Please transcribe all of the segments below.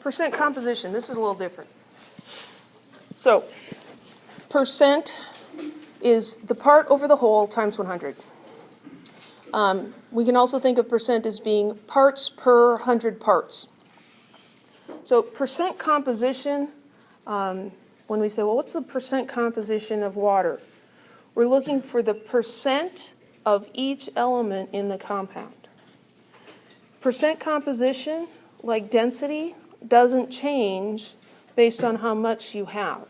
percent composition. This is a little different. So percent is the part over the whole times 100. We can also think of percent as being parts per 100 parts. So percent composition, when we say, well, what's the percent composition of water? We're looking for the percent of each element in the compound. Percent composition, like density, doesn't change based on how much you have.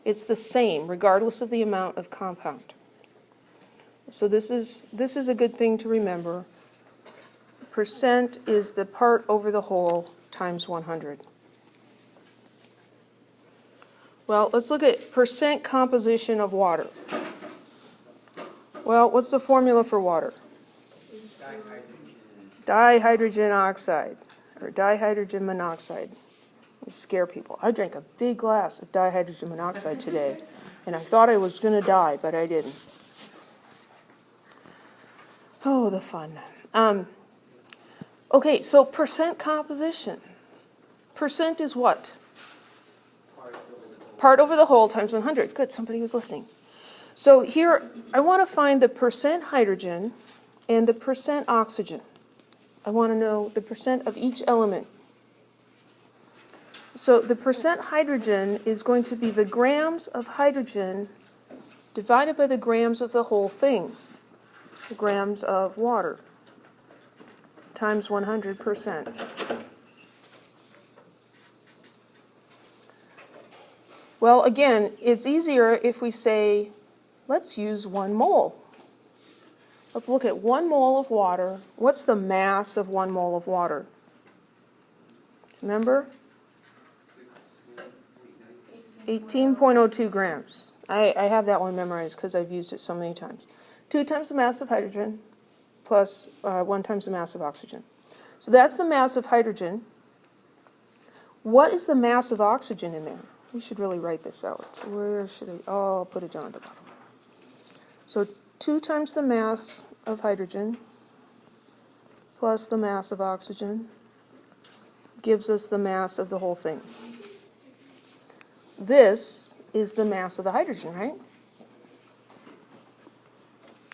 It's the same regardless of the amount of compound. So this is a good thing to remember. Percent is the part over the whole times 100. Well, let's look at percent composition of water. Well, what's the formula for water? Dihydrogen oxide, or dihydrogen monoxide. We scare people. I drank a big glass of dihydrogen monoxide today, and I thought I was going to die, but I didn't. Oh, the fun. Okay, so percent composition. Percent is what? Part over the whole times 100. Good, somebody was listening. So here, I want to find the percent hydrogen and the percent oxygen. I want to know the percent of each element. So the percent hydrogen is going to be the grams of hydrogen divided by the grams of the whole thing, the grams of water, times 100%. Well, again, it's easier if we say, let's use 1 mole. Let's look at 1 mole of water. What's the mass of 1 mole of water? Remember? 18.02 grams. I have that one memorized because I've used it so many times. 2 times the mass of hydrogen plus 1 times the mass of oxygen. So that's the mass of hydrogen. What is the mass of oxygen in there? We should really write this out. Where should I? Oh, I'll put it down at the bottom. So 2 times the mass of hydrogen plus the mass of oxygen gives us the mass of the whole thing. This is the mass of the hydrogen, right?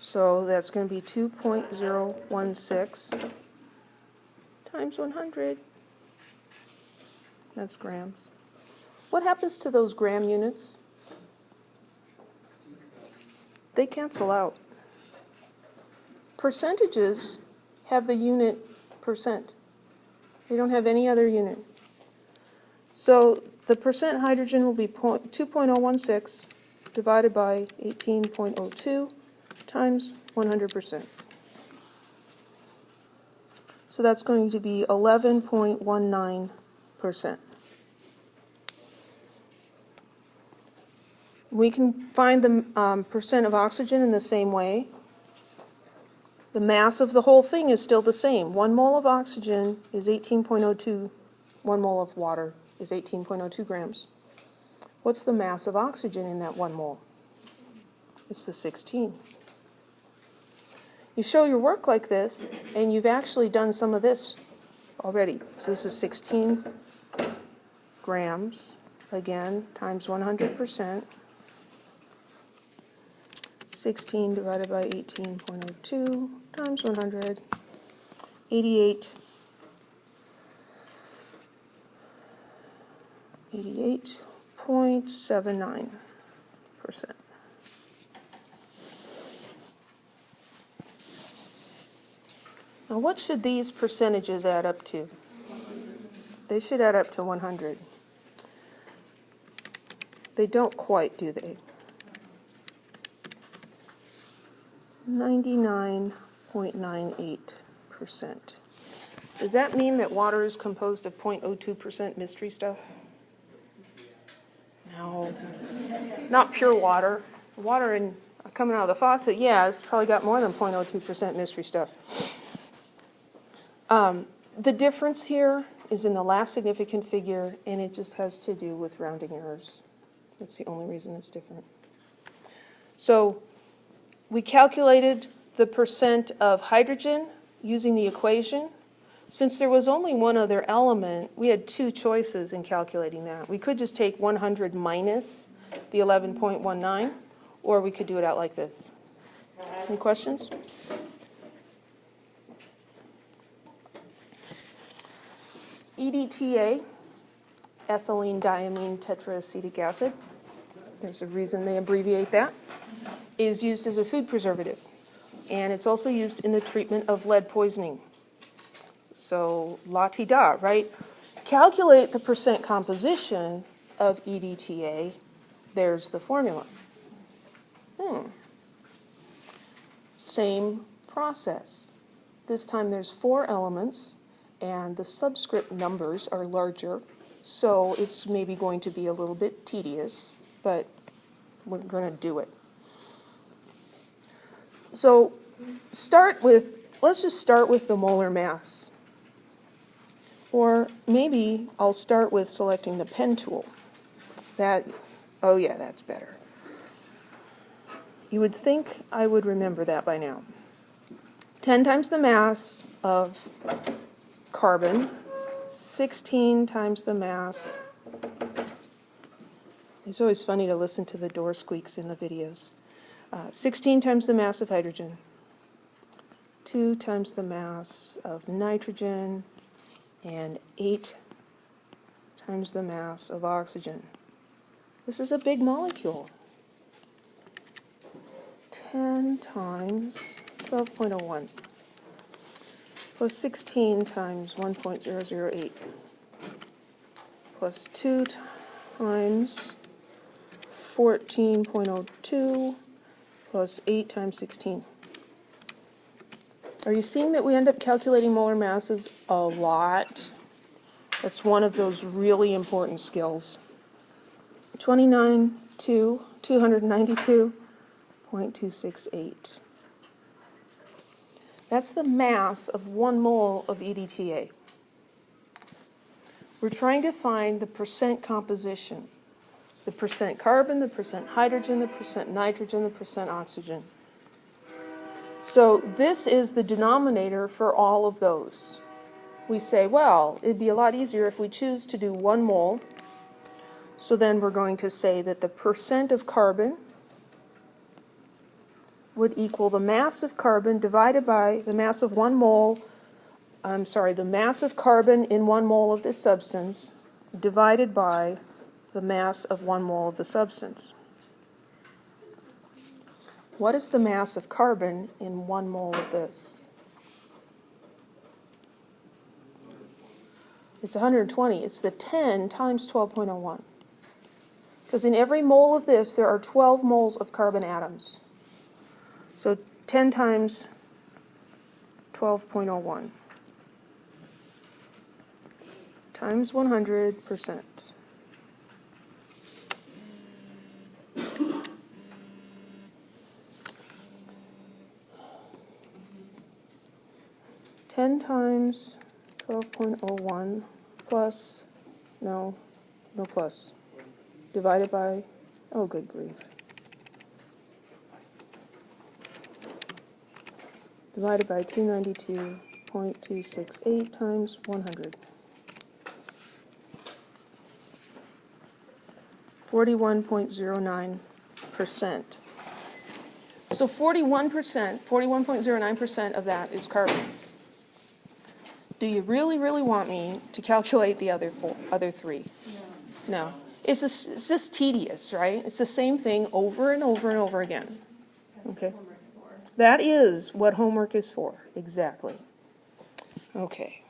So that's going to be 2.016 times 100. That's grams. What happens to those gram units? They cancel out. Percentages have the unit percent. They don't have any other unit. So the percent hydrogen will be 2.016 divided by 18.02 times 100%. So that's going to be 11.19%. We can find the percent of oxygen in the same way. The mass of the whole thing is still the same. 1 mole of oxygen is 18.02. 1 mole of water is 18.02 grams. What's the mass of oxygen in that 1 mole? It's the 16. You show your work like this, and you've actually done some of this already. So this is 16 grams, again, times 100%. 16 divided by 18.02 times 100, 88.79%. Now what should these percentages add up to? They should add up to 100. They don't quite, do they? 99.98%. Does that mean that water is composed of 0.02% mystery stuff? No. Not pure water. Water coming out of the faucet, yeah, it's probably got more than 0.02% mystery stuff. The difference here is in the last significant figure, and it just has to do with rounding errors. That's the only reason it's different. So we calculated the percent of hydrogen using the equation. Since there was only one other element, we had two choices in calculating that. We could just take 100 minus the 11.19, or we could do it out like this. Any questions? EDTA, ethylenediaminetetraacetic acid, there's a reason they abbreviate that, is used as a food preservative. And it's also used in the treatment of lead poisoning. So, la-ti-da, right? Calculate the percent composition of EDTA. There's the formula. Same process. This time there's 4 elements, and the subscript numbers are larger, so it's maybe going to be a little bit tedious, but we're going to do it. So let's just start with the molar mass. Or maybe I'll start with selecting the pen tool. Oh yeah, that's better. You would think I would remember that by now. 10 times the mass of carbon, 16 times the mass. It's always funny to listen to the door squeaks in the videos. 16 times the mass of hydrogen, 2 times the mass of nitrogen, and 8 times the mass of oxygen. This is a big molecule. 10 times 12.01 plus 16 times 1.008 plus 2 times 14.02 plus 8 times 16. Are you seeing that we end up calculating molar masses a lot? That's one of those really important skills. 292.268. That's the mass of 1 mole of EDTA. We're trying to find the percent composition. The percent carbon, the percent hydrogen, the percent nitrogen, the percent oxygen. So this is the denominator for all of those. We say, well, it'd be a lot easier if we choose to do 1 mole. So then we're going to say that the percent of carbon would equal the mass of carbon divided by the mass of 1 mole, the mass of carbon in 1 mole of this substance divided by the mass of 1 mole of the substance. What is the mass of carbon in 1 mole of this? It's 120. It's the 10 times 12.01. Because in every mole of this, there are 12 moles of carbon atoms. So 10 times 12.01 times 100%. Ten times 12.01 plus, no plus, divided by, oh good grief, divided by 292.268 times 100. 41.09%. So 41.09% of that is carbon. Do you really, really want me to calculate the other 3? No. It's just tedious, right? It's the same thing over and over and over again. Okay. That is what homework is for, exactly. Okay.